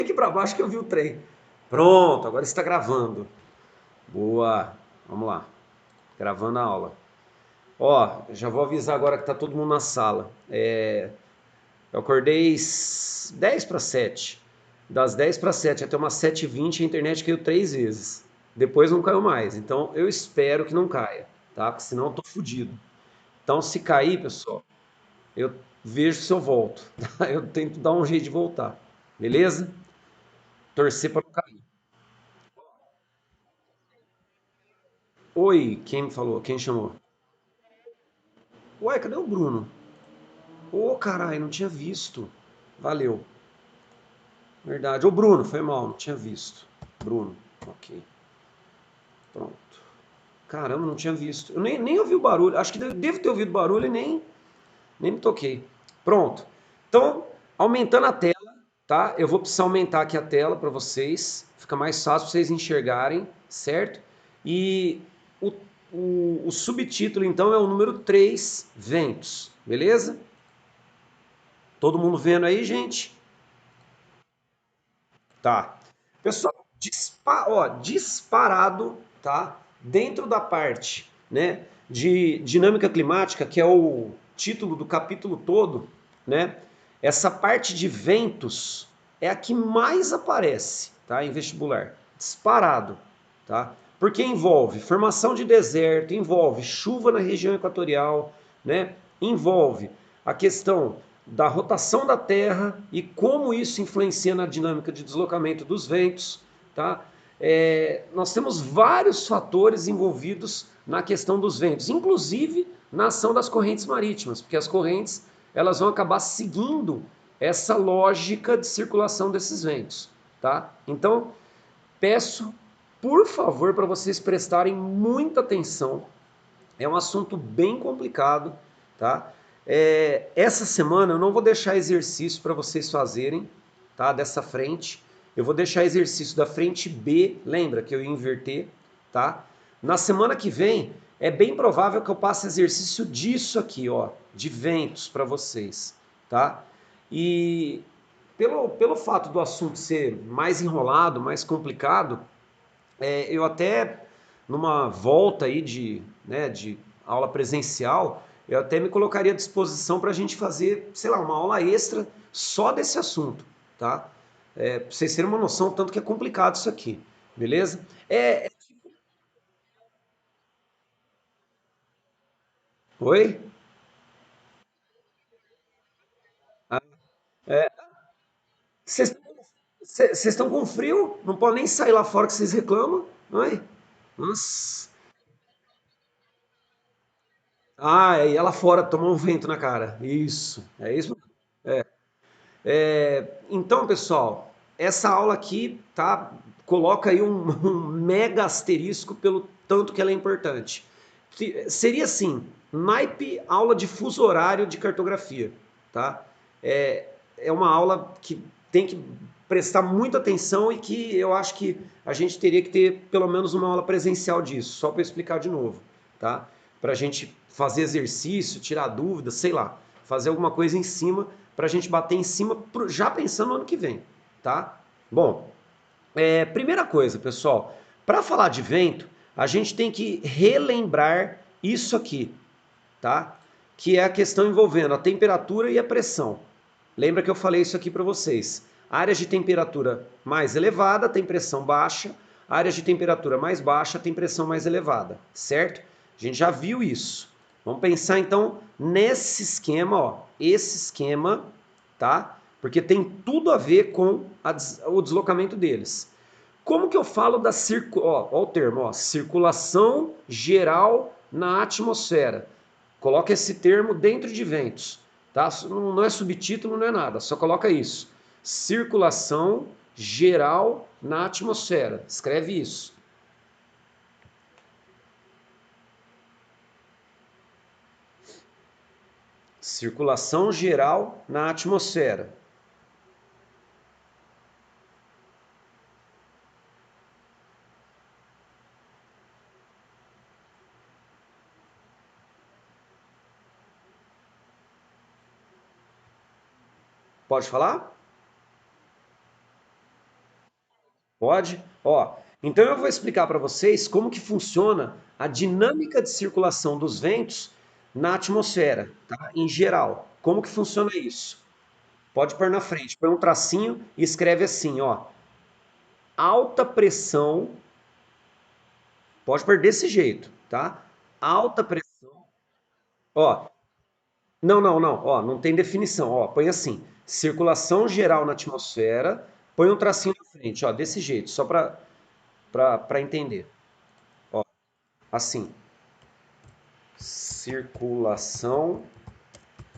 aqui para baixo que eu vi o trem. Pronto, agora está gravando. Boa. Vamos lá. Gravando a aula. Ó, já vou avisar agora que tá todo mundo na sala. Eu acordei 10 para 7. Das 10 para 7 até umas 7h20 a internet caiu 3 vezes. Depois não caiu mais. Então eu espero que não caia, tá? Porque senão eu tô fudido. Então se cair, pessoal, eu vejo se eu volto. Tá? Eu tento dar um jeito de voltar. Beleza? Torcer para não cair. Oi, quem me falou? Quem chamou? Ué, cadê o Bruno? Ô, caralho, não tinha visto. Valeu. Verdade. Ô, Bruno, foi mal, não tinha visto. Bruno, ok. Pronto. Caramba, não tinha visto. Eu nem ouvi o barulho. Acho que devo ter ouvido barulho e nem me toquei. Pronto. Então, aumentando a tela, tá? Eu vou precisar aumentar aqui a tela para vocês. Fica mais fácil pra vocês enxergarem, certo? E o, o subtítulo, então, é o número 3, ventos. Beleza? Todo mundo vendo aí, gente? Tá. Pessoal, disparado, tá? Dentro da parte, né, de dinâmica climática, que é o título do capítulo todo, né? Essa parte de ventos é a que mais aparece, tá, em vestibular. Disparado, tá? Porque envolve formação de deserto, envolve chuva na região equatorial, né? Envolve a questão da rotação da Terra e como isso influencia na dinâmica de deslocamento dos ventos, tá? Nós temos vários fatores envolvidos na questão dos ventos, inclusive na ação das correntes marítimas, porque as correntes elas vão acabar seguindo essa lógica de circulação desses ventos, tá? Então, peço, por favor, para vocês prestarem muita atenção. É um assunto bem complicado, tá? Essa semana eu não vou deixar exercício para vocês fazerem, tá? Dessa frente. Eu vou deixar exercício da frente B, lembra que eu ia inverter, tá? Na semana que vem, é bem provável que eu passe exercício disso aqui, ó, de ventos para vocês, tá? E pelo fato do assunto ser mais enrolado, mais complicado, eu até, numa volta aí de aula presencial, eu até me colocaria à disposição para a gente fazer, sei lá, uma aula extra só desse assunto, tá? Pra vocês terem uma noção, tanto que é complicado isso aqui, beleza? Oi? Ah, Vocês vocês estão com frio? Não podem nem sair lá fora que vocês reclamam, não é? Nossa. Ah, e ela fora tomou um vento na cara. Isso, é isso. Então, pessoal, essa aula aqui, tá? Coloca aí um mega asterisco pelo tanto que ela é importante. Seria assim, naipe aula de fuso horário de cartografia, tá? É uma aula que tem que prestar muita atenção e que eu acho que a gente teria que ter pelo menos uma aula presencial disso, só para explicar de novo, tá? Para a gente fazer exercício, tirar dúvidas, sei lá, fazer alguma coisa em cima, para a gente bater em cima já pensando no ano que vem, tá? Bom, primeira coisa, pessoal, para falar de vento, a gente tem que relembrar isso aqui, tá? Que é a questão envolvendo a temperatura e a pressão. Lembra que eu falei isso aqui para vocês? Áreas de temperatura mais elevada tem pressão baixa, áreas de temperatura mais baixa tem pressão mais elevada, certo? A gente já viu isso. Vamos pensar então nesse esquema, ó, esse esquema, tá? Porque tem tudo a ver com o deslocamento deles. Como que eu falo da ó, o termo, ó, circulação geral na atmosfera? Coloca esse termo dentro de ventos, tá? Não é subtítulo, não é nada, só coloca isso. Circulação geral na atmosfera. Escreve isso. Circulação geral na atmosfera. Pode falar? Pode? Ó, então eu vou explicar para vocês como que funciona a dinâmica de circulação dos ventos na atmosfera, tá? Em geral. Como que funciona isso? Pode pôr na frente, põe um tracinho e escreve assim, ó. Alta pressão, pode pôr desse jeito, tá? Alta pressão. Ó, não, ó, não tem definição, ó, põe assim, circulação geral na atmosfera, põe um tracinho na frente, ó, desse jeito, só para entender. Ó, assim, circulação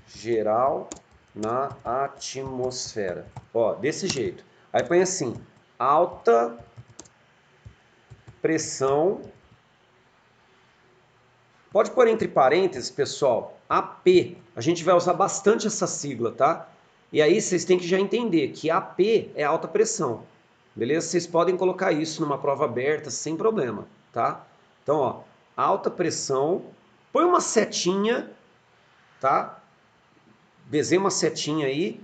geral na atmosfera. Ó, desse jeito. Aí põe assim, alta pressão. Pode pôr entre parênteses, pessoal, AP. A gente vai usar bastante essa sigla, tá? E aí vocês têm que já entender que AP é alta pressão. Beleza? Vocês podem colocar isso numa prova aberta sem problema, tá? Então, ó, alta pressão. Põe uma setinha, tá? Desenha uma setinha aí.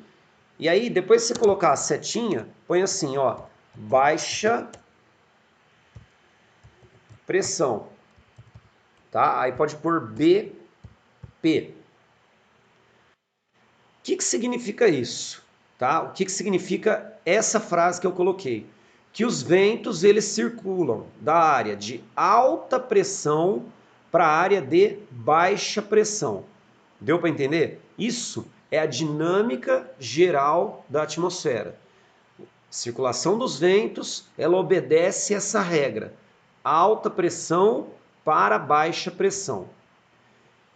E aí, depois que você colocar a setinha, põe assim, ó, baixa pressão, tá? Aí pode pôr BP. O que que significa isso? Tá? O que que significa essa frase que eu coloquei? Que os ventos eles circulam da área de alta pressão para a área de baixa pressão. Deu para entender? Isso é a dinâmica geral da atmosfera. Circulação dos ventos, ela obedece essa regra. Alta pressão para baixa pressão.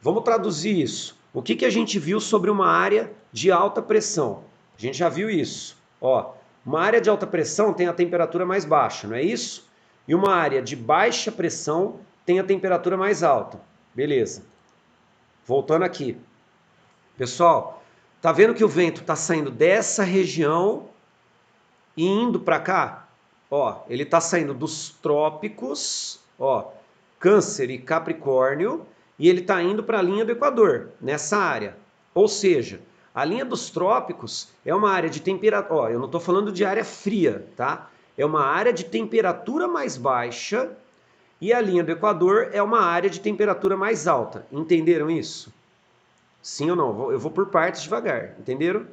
Vamos traduzir isso. O que que a gente viu sobre uma área de alta pressão? A gente já viu isso. Ó, uma área de alta pressão tem a temperatura mais baixa, não é isso? E uma área de baixa pressão tem a temperatura mais alta. Beleza. Voltando aqui. Pessoal, tá vendo que o vento está saindo dessa região e indo para cá? Ó, ele está saindo dos trópicos, ó, Câncer e Capricórnio, e ele está indo para a linha do Equador, nessa área. Ou seja, a linha dos trópicos é uma área de temperatura. Ó, eu não estou falando de área fria, tá? É uma área de temperatura mais baixa e a linha do Equador é uma área de temperatura mais alta. Entenderam isso? Sim ou não? Eu vou por partes devagar. Entenderam?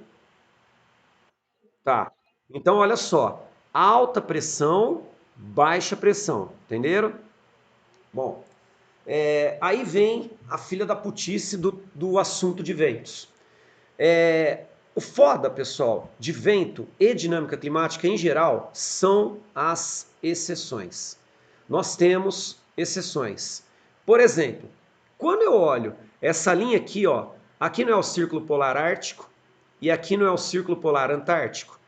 Tá. Então, olha só. Alta pressão, baixa pressão. Entenderam? Bom, aí vem a filha da putice do assunto de ventos. O foda, pessoal, de vento e dinâmica climática em geral são as exceções. Nós temos exceções. Por exemplo, quando eu olho essa linha aqui, ó, aqui não é o Círculo Polar Ártico e aqui não é o Círculo Polar Antártico.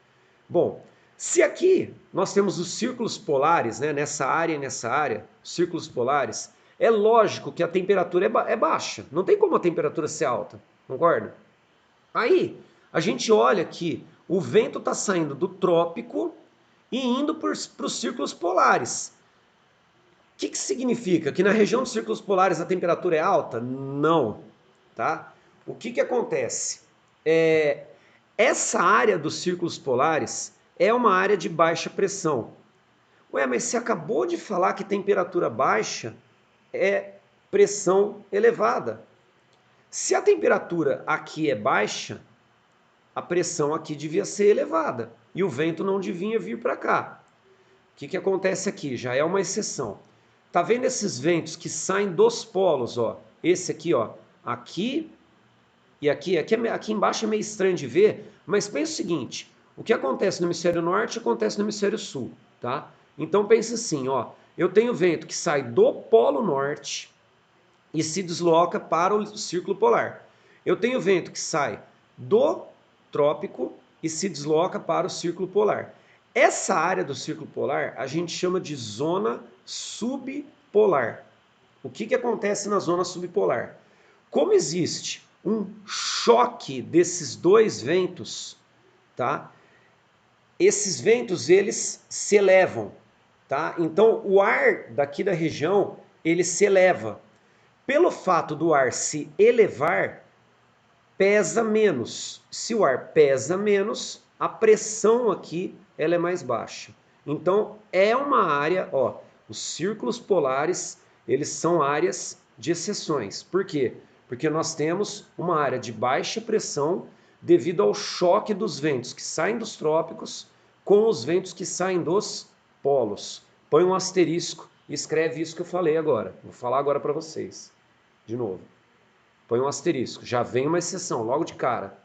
Bom, se aqui nós temos os círculos polares, né, nessa área e nessa área, círculos polares, é lógico que a temperatura é baixa. Não tem como a temperatura ser alta, concorda? Aí, a gente olha que o vento está saindo do trópico e indo para os círculos polares. O que, que significa? Que na região dos círculos polares a temperatura é alta? Não, tá? O que, que acontece? Essa área dos círculos polares é uma área de baixa pressão. Ué, mas você acabou de falar que temperatura baixa é pressão elevada. Se a temperatura aqui é baixa, a pressão aqui devia ser elevada e o vento não devia vir para cá. O que, que acontece aqui? Já é uma exceção. Tá vendo esses ventos que saem dos polos, ó? Esse aqui, ó, aqui e aqui, aqui embaixo é meio estranho de ver, mas pensa o seguinte, o que acontece no hemisfério norte acontece no hemisfério sul, tá? Então pensa assim, ó, eu tenho vento que sai do polo norte e se desloca para o círculo polar. Eu tenho vento que sai do trópico e se desloca para o círculo polar. Essa área do círculo polar a gente chama de zona subpolar. O que, que acontece na zona subpolar? Como existe um choque desses dois ventos, tá? Esses ventos eles se elevam, tá? Então o ar daqui da região ele se eleva. Pelo fato do ar se elevar, pesa menos. Se o ar pesa menos, a pressão aqui ela é mais baixa. Então, é uma área, ó, os círculos polares, eles são áreas de exceções. Por quê? Porque nós temos uma área de baixa pressão devido ao choque dos ventos que saem dos trópicos com os ventos que saem dos polos. Põe um asterisco e escreve isso que eu falei agora. Vou falar agora para vocês. De novo. Põe um asterisco. Já vem uma exceção, logo de cara.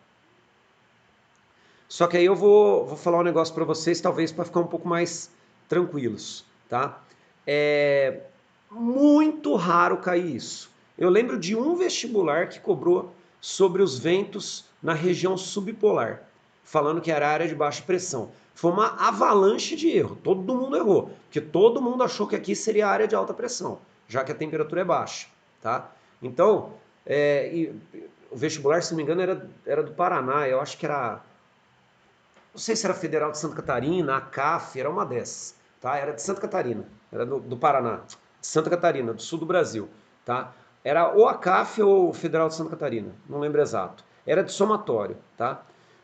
Só que aí eu vou falar um negócio para vocês, talvez para ficar um pouco mais tranquilos, tá? É muito raro cair isso. Eu lembro de um vestibular que cobrou sobre os ventos na região subpolar, falando que era área de baixa pressão. Foi uma avalanche de erro, todo mundo errou, porque todo mundo achou que aqui seria área de alta pressão, já que a temperatura é baixa, tá? Então, o vestibular, se não me engano, era do Paraná, eu acho que era, não sei se era Federal de Santa Catarina, a CAF, era uma dessas, tá? Era de Santa Catarina, era do Paraná, de Santa Catarina, do sul do Brasil, tá? Era ou a CAF ou Federal de Santa Catarina, não lembro exato. Era de somatório, tá?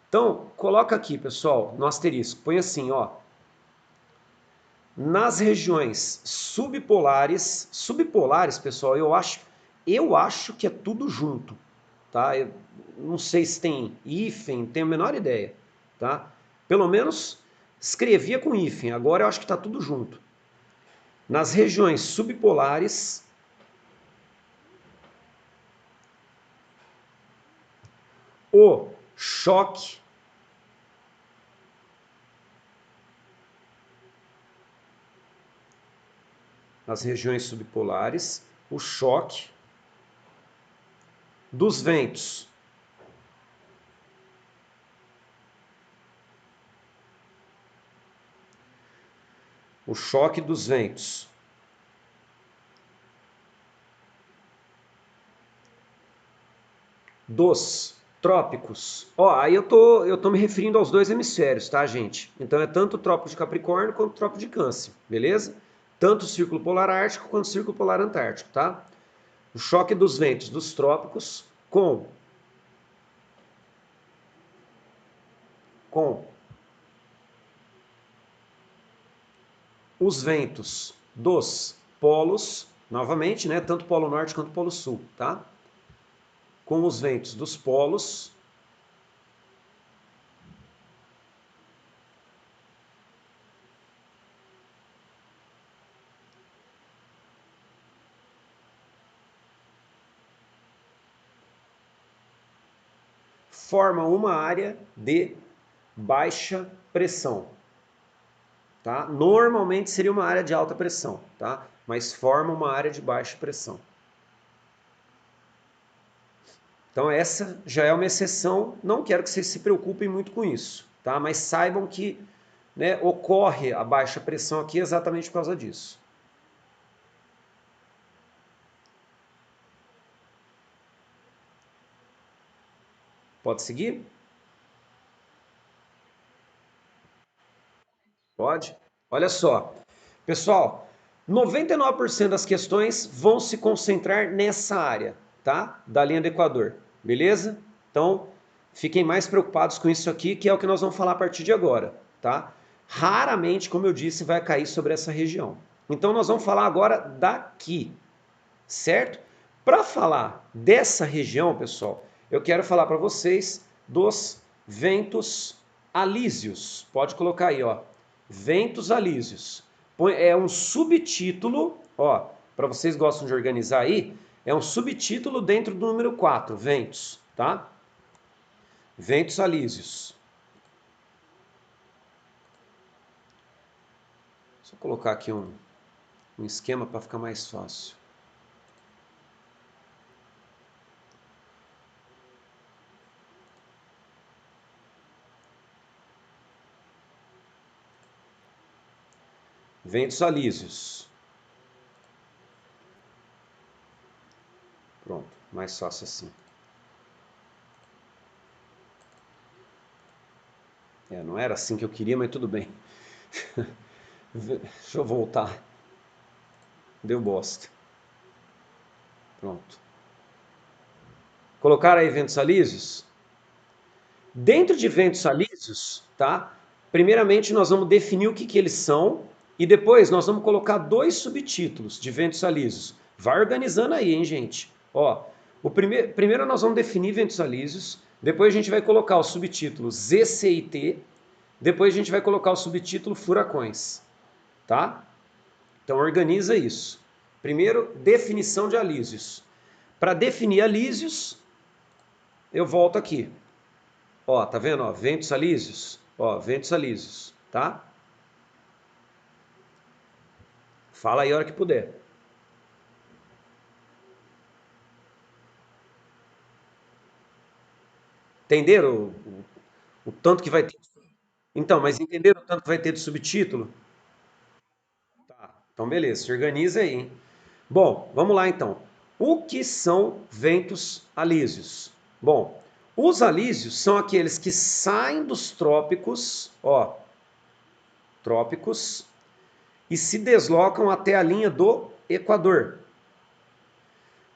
Então, coloca aqui, pessoal, no asterisco, põe assim, ó. Nas regiões subpolares, pessoal, eu acho que é tudo junto, tá? Eu não sei se tem hífen, tenho a menor ideia, tá? Pelo menos escrevia com hífen, agora eu acho que está tudo junto. Nas regiões subpolares, o choque nas regiões subpolares, o choque dos ventos o choque dos ventos dos trópicos. Ó, aí eu tô me referindo aos dois hemisférios, tá, gente? Então é tanto o trópico de Capricórnio quanto o trópico de Câncer, beleza? Tanto o círculo polar ártico quanto o círculo polar antártico, tá? O choque dos ventos dos trópicos com os ventos dos polos, novamente, né? Tanto o polo norte quanto o polo sul, tá? Com os ventos dos polos formam uma área de baixa pressão, tá? Normalmente seria uma área de alta pressão, tá? Mas forma uma área de baixa pressão. Então essa já é uma exceção, não quero que vocês se preocupem muito com isso, tá? Mas saibam que, né, ocorre a baixa pressão aqui exatamente por causa disso. Pode seguir? Pode? Olha só. Pessoal, 99% das questões vão se concentrar nessa área, tá? Da linha do Equador, beleza? Então, fiquem mais preocupados com isso aqui, que é o que nós vamos falar a partir de agora, tá? Raramente, como eu disse, vai cair sobre essa região. Então, nós vamos falar agora daqui, certo? Para falar dessa região, pessoal, eu quero falar para vocês dos ventos alísios. Pode colocar aí, ó. Ventos alísios. É um subtítulo, ó, para vocês que gostam de organizar aí, é um subtítulo dentro do número 4, ventos, tá? Ventos alísios. Só colocar aqui um esquema para ficar mais fácil. Ventos alísios. Pronto, mais fácil assim. Não era assim que eu queria, mas tudo bem. Deixa eu voltar. Deu bosta. Pronto. Colocaram aí ventos alísios? Dentro de ventos alísios, tá? Primeiramente, nós vamos definir o que, que eles são e depois nós vamos colocar dois subtítulos de ventos alísios. Vai organizando aí, hein, gente? Ó, primeiro nós vamos definir ventos alísios, depois a gente vai colocar o subtítulo ZCIT, depois a gente vai colocar o subtítulo furacões, tá? Então organiza isso. Primeiro, definição de alísios. Para definir alísios, eu volto aqui. Ó, tá vendo? Ó, ventos alísios. Ó, ventos alísios, tá? Fala aí a hora que puder. Entenderam o tanto que vai ter? Então, mas entenderam o tanto que vai ter de subtítulo? Tá. Então, beleza, se organiza aí, hein? Bom, vamos lá então. O que são ventos alísios? Bom, os alísios são aqueles que saem dos trópicos, ó, trópicos, e se deslocam até a linha do Equador.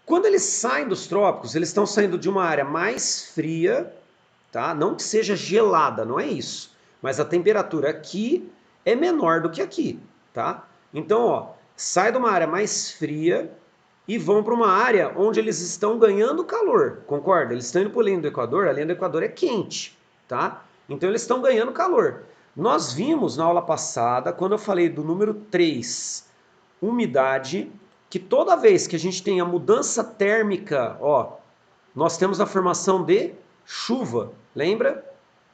Quando eles saem dos trópicos, eles estão saindo de uma área mais fria, tá? Não que seja gelada, não é isso. Mas a temperatura aqui é menor do que aqui, tá? Então, ó, sai de uma área mais fria e vão para uma área onde eles estão ganhando calor, concorda? Eles estão indo para a linha do Equador, a linha do Equador é quente, tá? Então eles estão ganhando calor. Nós vimos na aula passada, quando eu falei do número 3, umidade, que toda vez que a gente tem a mudança térmica, ó, nós temos a formação de chuva, lembra?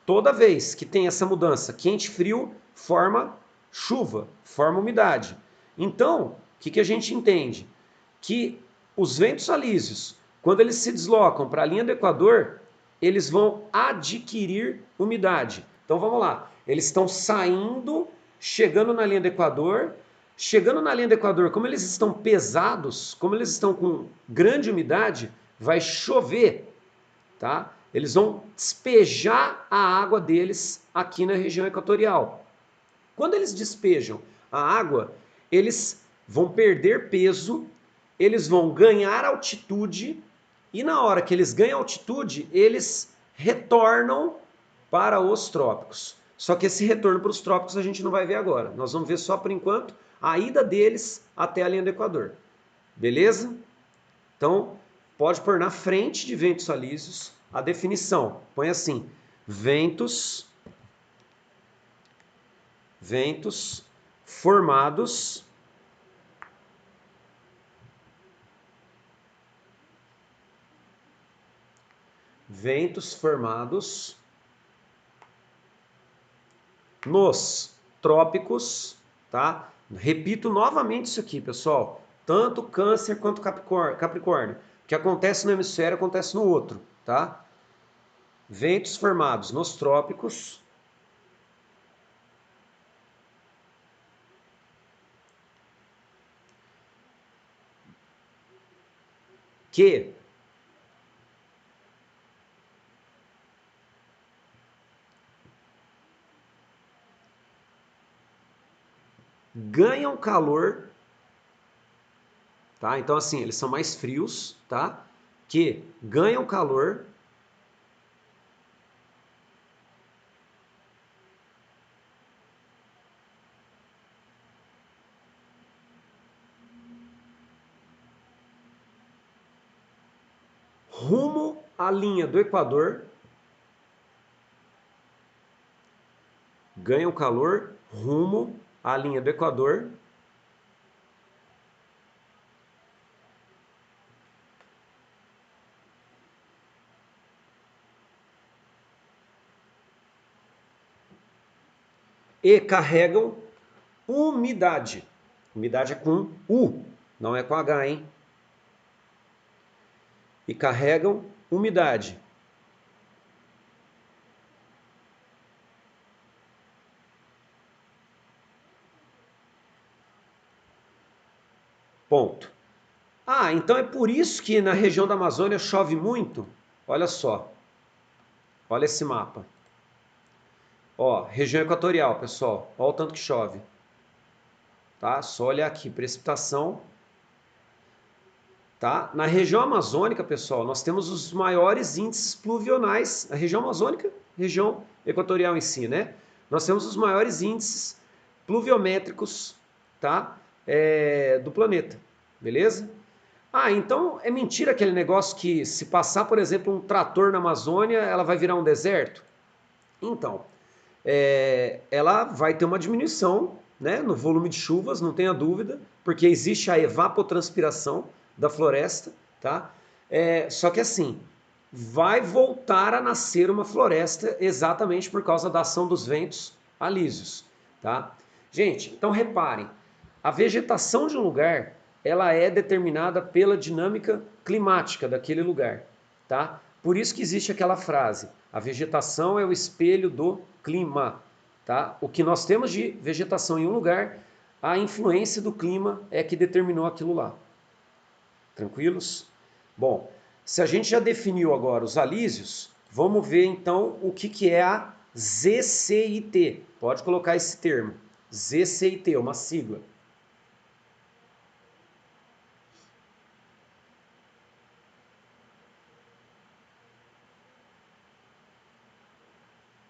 Toda vez que tem essa mudança quente-frio, forma chuva, forma umidade. Então, o que, que a gente entende? Que os ventos alísios, quando eles se deslocam para a linha do Equador, eles vão adquirir umidade. Então vamos lá, eles estão saindo, chegando na linha do Equador. Chegando na linha do Equador, como eles estão pesados, como eles estão com grande umidade, vai chover, tá? Eles vão despejar a água deles aqui na região equatorial. Quando eles despejam a água, eles vão perder peso, eles vão ganhar altitude e na hora que eles ganham altitude, eles retornam para os trópicos. Só que esse retorno para os trópicos a gente não vai ver agora. Nós vamos ver só por enquanto a ida deles até a linha do Equador. Beleza? Então, pode pôr na frente de ventos alísios a definição. Põe assim: ventos formados nos trópicos, tá? Repito novamente isso aqui, pessoal. Tanto Câncer quanto Capricórnio. O que acontece no hemisfério acontece no outro, tá? Ventos formados nos trópicos que ganham calor, tá? Então assim, eles são mais frios, tá? Que ganham calor rumo à linha do Equador, ganham calor rumo à linha do Equador, e carregam umidade. Umidade é com U, não é com H, hein? E carregam umidade. Ponto. Ah, então é por isso que na região da Amazônia chove muito? Olha só. Olha esse mapa. Ó, região equatorial, pessoal. Olha o tanto que chove. Tá? Só olhar aqui, precipitação. Tá? Na região amazônica, pessoal, nós temos os maiores índices pluvionais. A região amazônica, região equatorial em si, né? nós temos os maiores índices pluviométricos, tá? Do planeta, beleza? Ah, então é mentira aquele negócio que se passar, por exemplo, um trator na Amazônia, ela vai virar um deserto? Então, ela vai ter uma diminuição, né, no volume de chuvas, não tenha dúvida, porque existe a evapotranspiração da floresta, tá? Só que assim, vai voltar a nascer uma floresta exatamente por causa da ação dos ventos alísios, tá? Gente, então reparem, a vegetação de um lugar, ela é determinada pela dinâmica climática daquele lugar, tá? Por isso que existe aquela frase: a vegetação é o espelho do clima, tá? O que nós temos de vegetação em um lugar, a influência do clima é que determinou aquilo lá. Tranquilos? Bom, se a gente já definiu agora os alísios, vamos ver então o que é a ZCIT. Pode colocar esse termo. ZCIT, uma sigla.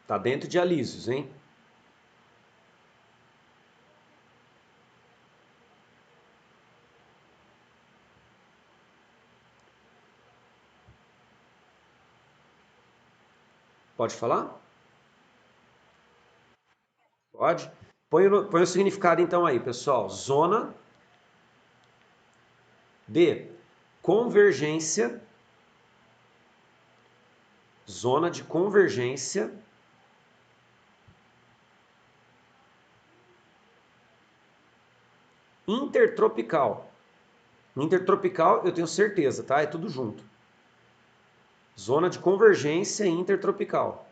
Tá dentro de alísios, hein? Pode falar? Pode. Põe o significado então aí, pessoal. Zona de convergência, zona de convergência intertropical. Intertropical, eu tenho certeza, tá? É tudo junto. Zona de convergência intertropical.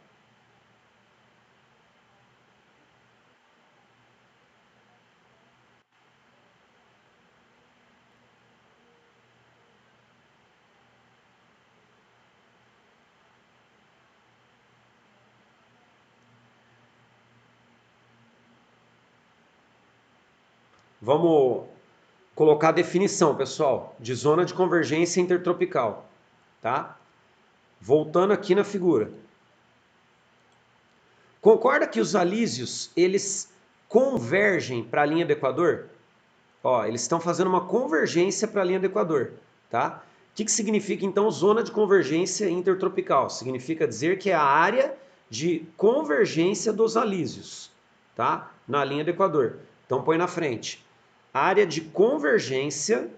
Vamos colocar a definição, pessoal, de zona de convergência intertropical, tá? Voltando aqui na figura. Concorda que os alísios, eles convergem para a linha do Equador? Ó, eles estão fazendo uma convergência para a linha do Equador, tá? O que significa então zona de convergência intertropical? Significa dizer que é a área de convergência dos alísios, tá? Na linha do Equador. Então põe na frente. Área de convergência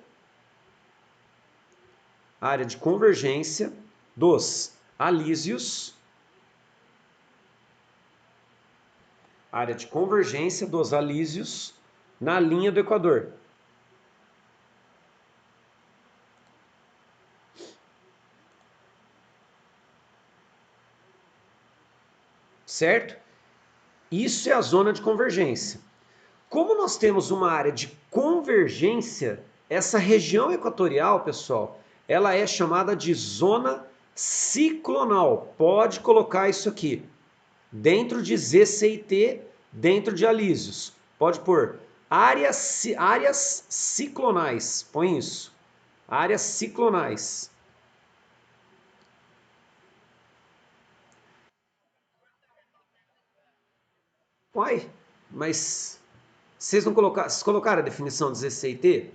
dos alísios, área de convergência dos alísios na linha do Equador. Certo? Isso é a zona de convergência. Como nós temos uma área de convergência, essa região equatorial, pessoal, ela é chamada de zona ciclonal. Pode colocar isso aqui. Dentro de ZCIT, dentro de alísios. Pode pôr áreas ciclonais. Põe isso. Áreas ciclonais. Uai, mas vocês colocaram a definição de ZCIT?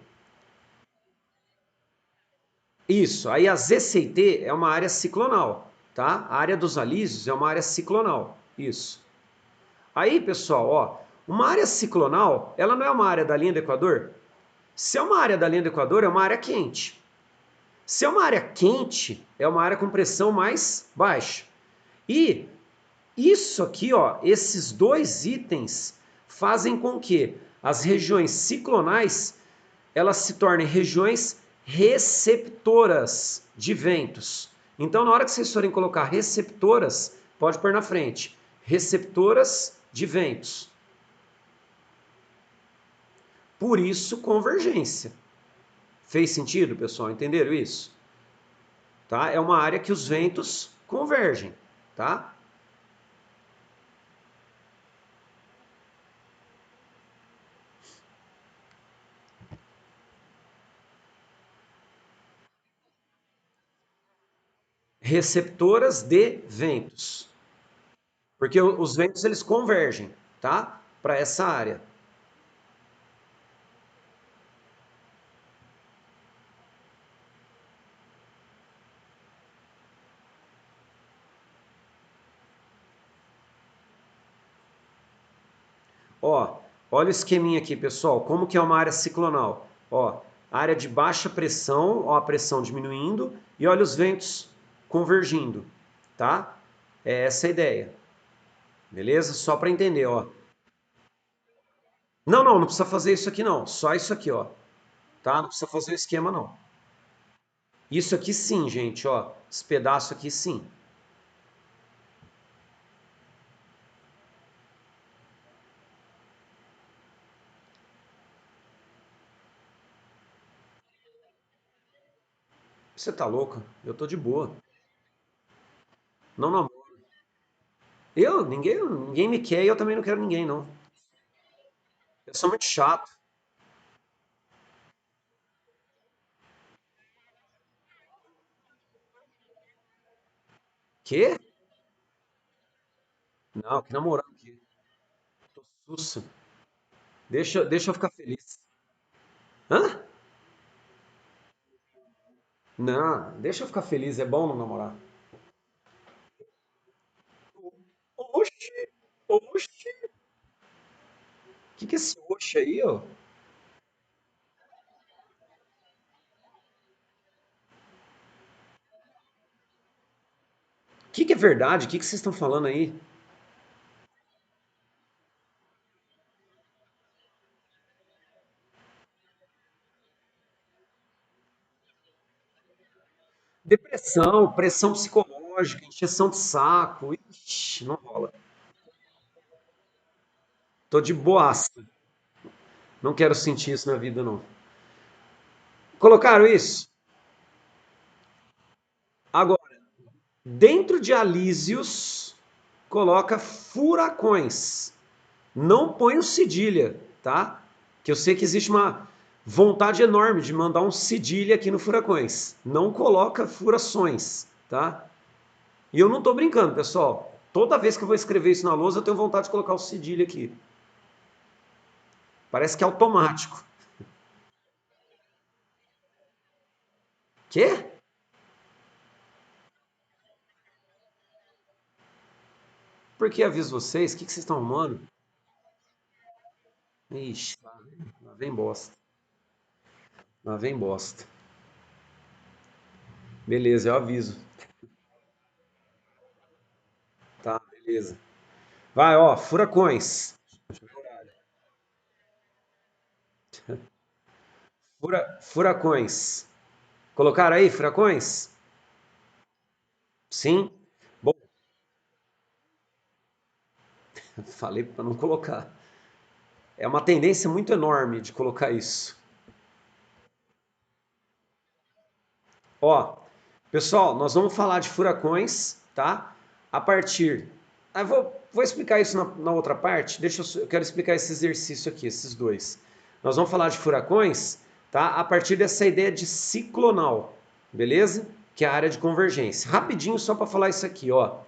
Isso, aí a ZCIT é uma área ciclonal, tá? A área dos alísios é uma área ciclonal, isso. Aí, pessoal, ó, uma área ciclonal, ela não é uma área da linha do Equador? Se é uma área da linha do Equador, é uma área quente. Se é uma área quente, é uma área com pressão mais baixa. E isso aqui, ó, esses dois itens fazem com que as regiões ciclonais elas se tornem regiões receptoras de ventos. Então, na hora que vocês forem colocar receptoras, pode pôr na frente, receptoras de ventos. Por isso, convergência. Fez sentido, pessoal? Entenderam isso? Tá? É uma área que os ventos convergem, tá? Receptoras de ventos. Porque os ventos eles convergem, tá? Para essa área. Ó, olha o esqueminha aqui, pessoal. Como que é uma área ciclonal? Ó, área de baixa pressão, ó, a pressão diminuindo e olha os ventos convergindo, tá? É essa a ideia, beleza? Só para entender, ó. Não, não, não precisa fazer isso aqui não. Só isso aqui, ó. Tá? Não precisa fazer o esquema não. Isso aqui sim, gente, ó. Esse pedaço aqui sim. Você tá louca? Eu tô de boa. Não, não. Ninguém me quer e eu também não quero ninguém, não. Eu sou muito chato. Quê? Não, que namorando aqui. Tô sussa. Deixa eu ficar feliz. Hã? Não, deixa eu ficar feliz. É bom não namorar. Oxi, oxi. Que é esse oxi aí, ó? Que é verdade? O que vocês estão falando aí? Depressão, pressão psicológica, encheção de saco. Ixi, não rola. Tô de boaça. Não quero sentir isso na vida, não. Colocaram isso? Agora, dentro de Alísios, coloca furacões. Não põe o cedilha, tá? Que eu sei que existe uma vontade enorme de mandar um cedilha aqui no Furacões. Não coloca furações, tá? E eu não tô brincando, pessoal. Toda vez que eu vou escrever isso na lousa, eu tenho vontade de colocar o cedilha aqui. Parece que é automático. Quê? Por que aviso vocês? O que vocês estão arrumando? Ixi, lá vem bosta. Lá vem bosta. Beleza, eu aviso. Tá, beleza. Vai, ó, furacões. Furacões. Colocaram aí, furacões? Sim? Bom, falei para não colocar. É uma tendência muito enorme de colocar isso. Ó, pessoal, nós vamos falar de furacões, tá? A partir. Vou explicar isso na outra parte. Eu quero explicar esse exercício aqui, esses dois. Nós vamos falar de furacões, tá? A partir dessa ideia de ciclonal, beleza? Que é a área de convergência. Rapidinho, só para falar isso aqui, ó.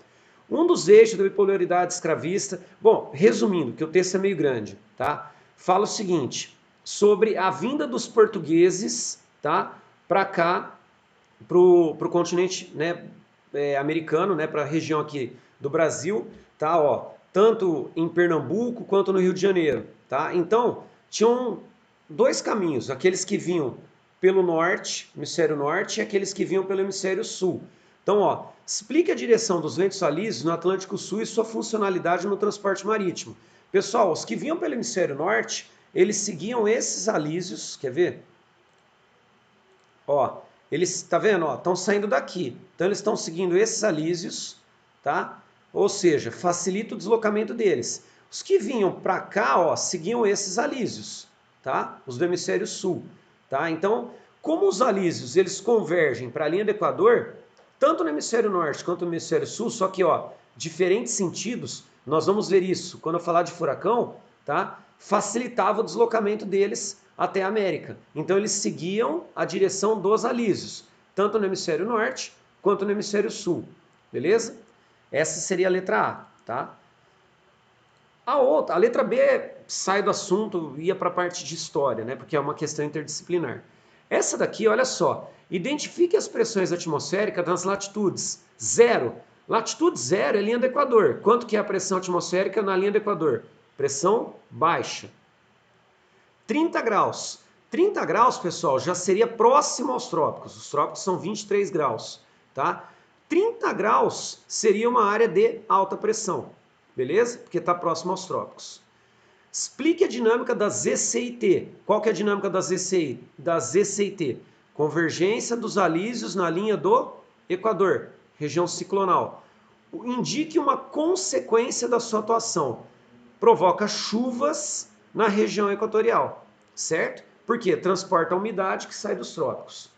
Um dos eixos da bipolaridade escravista. Bom, resumindo, que o texto é meio grande, tá? Fala o seguinte sobre a vinda dos portugueses, tá? Para cá para o continente, né, americano, né, para a região aqui do Brasil, tá, ó, tanto em Pernambuco quanto no Rio de Janeiro, tá? Então, tinham dois caminhos, aqueles que vinham pelo norte, hemisfério norte, e aqueles que vinham pelo hemisfério sul. Então, ó, explique a direção dos ventos alísios no Atlântico Sul e sua funcionalidade no transporte marítimo. Pessoal, os que vinham pelo hemisfério norte, eles seguiam esses alísios, quer ver? Ó, eles, tá vendo? Ó, estão saindo daqui. Então eles estão seguindo esses alísios, tá? Ou seja, facilita o deslocamento deles. Os que vinham para cá, ó, seguiam esses alísios, tá? Os do hemisfério sul, tá? Então, como os alísios eles convergem para a linha do Equador, tanto no hemisfério norte quanto no hemisfério sul, só que, ó, diferentes sentidos, nós vamos ver isso quando eu falar de furacão, tá? Facilitava o deslocamento deles até a América. Então eles seguiam a direção dos alísios, tanto no hemisfério norte quanto no hemisfério sul. Beleza? Essa seria a letra A, tá? A letra B sai do assunto, ia para a parte de história, né? Porque é uma questão interdisciplinar. Essa daqui, olha só, identifique as pressões atmosféricas nas latitudes. Zero. Latitude zero é linha do Equador. Quanto que é a pressão atmosférica na linha do Equador? Pressão baixa. 30 graus. 30 graus, pessoal, já seria próximo aos trópicos. Os trópicos são 23 graus, tá? 30 graus seria uma área de alta pressão, beleza? Porque está próximo aos trópicos. Explique a dinâmica da ZCIT. Qual que é a dinâmica da ZCIT? Convergência dos alísios na linha do Equador, região ciclonal. Indique uma consequência da sua atuação. Provoca chuvas na região equatorial, certo? Porque transporta a umidade que sai dos trópicos.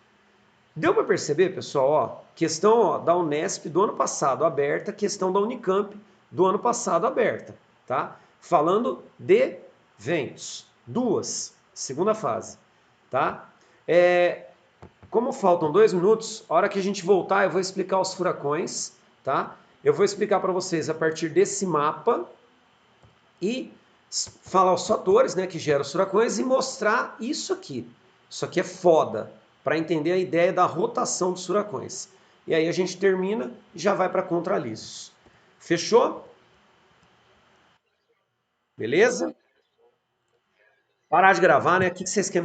Deu para perceber, pessoal? Ó, questão da Unesp do ano passado aberta, questão da Unicamp do ano passado aberta, tá? Falando de ventos. Duas, segunda fase, tá? Como faltam 2 minutos, a hora que a gente voltar eu vou explicar os furacões, tá? Eu vou explicar para vocês a partir desse mapa e falar os fatores, né, que geram os furacões e mostrar isso aqui. Isso aqui é foda, para entender a ideia da rotação dos furacões. E aí a gente termina e já vai para contralisos. Fechou? Beleza? Parar de gravar, né? O que vocês querem?